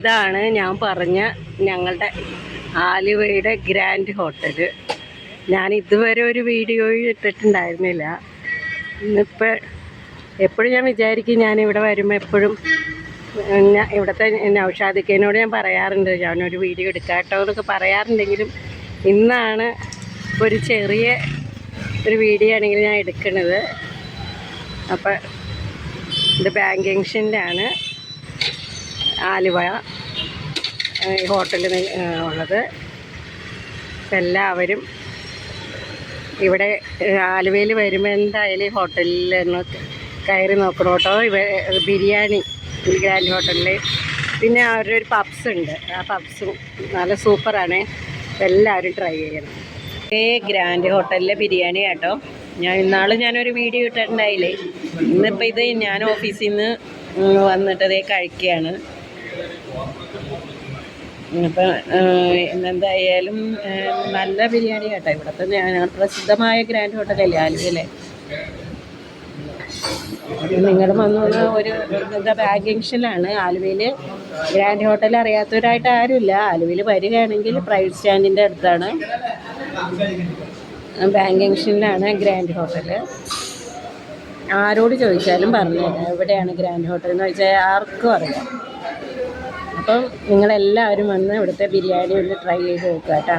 ഇതാണ് ഞാൻ പറഞ്ഞ ഞങ്ങളുടെ ആലുവയുടെ ഗ്രാൻഡ് ഹോട്ടൽ. ഞാൻ ഇതുവരെ ഒരു വീഡിയോ ഇട്ടിട്ടുണ്ടായിരുന്നില്ല. ഇന്നിപ്പോൾ എപ്പോഴും ഞാൻ വിചാരിക്കും ഞാനിവിടെ വരുമ്പോൾ എപ്പോഴും ഇവിടുത്തെ നൗഷാദിക്കനോട് ഞാൻ പറയാറുണ്ട് ഞാനൊരു വീഡിയോ എടുക്കാട്ടോ എന്നൊക്കെ പറയാറുണ്ടെങ്കിലും ഇന്നാണ് ഒരു ചെറിയ ഒരു വീഡിയോ ആണെങ്കിൽ ഞാൻ എടുക്കുന്നത്. അപ്പോൾ ഇത് ബാങ്ക് ജംഗ്ഷനിലാണ് ആലുവ ഹോട്ടലിൽ ഉള്ളത്. എല്ലാവരും ഇവിടെ ആലുവയിൽ വരുമ്പോൾ എന്തായാലും ഈ ഹോട്ടലിൽ ഒന്ന് കയറി നോക്കണം കേട്ടോ. ബിരിയാണി ഗ്രാൻഡ് ഹോട്ടലിൽ, പിന്നെ അവരുടെ ഒരു പബ്സ് ഉണ്ട്. ആ പബ്സും നല്ല സൂപ്പറാണ്. എല്ലാവരും ട്രൈ ചെയ്യണം. ഗ്രാൻഡ് ഹോട്ടലിലെ ബിരിയാണി കേട്ടോ. ഞാനൊരു വീഡിയോ ഇട്ടിട്ടുണ്ടായില്ലേ. ഇന്നിപ്പോൾ ഇത് ഞാൻ ഓഫീസിൽ നിന്ന് വന്നിട്ടതേ കഴിക്കുകയാണ്. അപ്പം എന്തായാലും നല്ല ബിരിയാണി കേട്ടോ. ഇവിടുത്തെ പ്രസിദ്ധമായ ഗ്രാൻഡ് ഹോട്ടലല്ലേ ആലുവയിലെ. നിങ്ങൾ വന്നോന്ന് ഒരു ബാങ്ക് ജംഗ്ഷനിലാണ് ആലുവയിൽ ഗ്രാൻഡ് ഹോട്ടൽ. അറിയാത്തവരായിട്ട് ആരുമില്ല. ആലുവയിൽ വരികയാണെങ്കിൽ പ്രൈവറ്റ് സ്റ്റാൻഡിൻ്റെ അടുത്താണ്, ബാങ്ക് ജംഗ്ഷനിലാണ് ഗ്രാൻഡ് ഹോട്ടൽ. ആരോട് ചോദിച്ചാലും പറഞ്ഞുതരാം എവിടെയാണ് ഗ്രാൻഡ് ഹോട്ടൽ എന്ന് ചോദിച്ചാൽ ആർക്കും അറിയാം. അപ്പം നിങ്ങളെല്ലാവരും വന്ന് ഇവിടുത്തെ ബിരിയാണി ഒന്ന് ട്രൈ ചെയ്ത് നോക്കുക കേട്ടോ.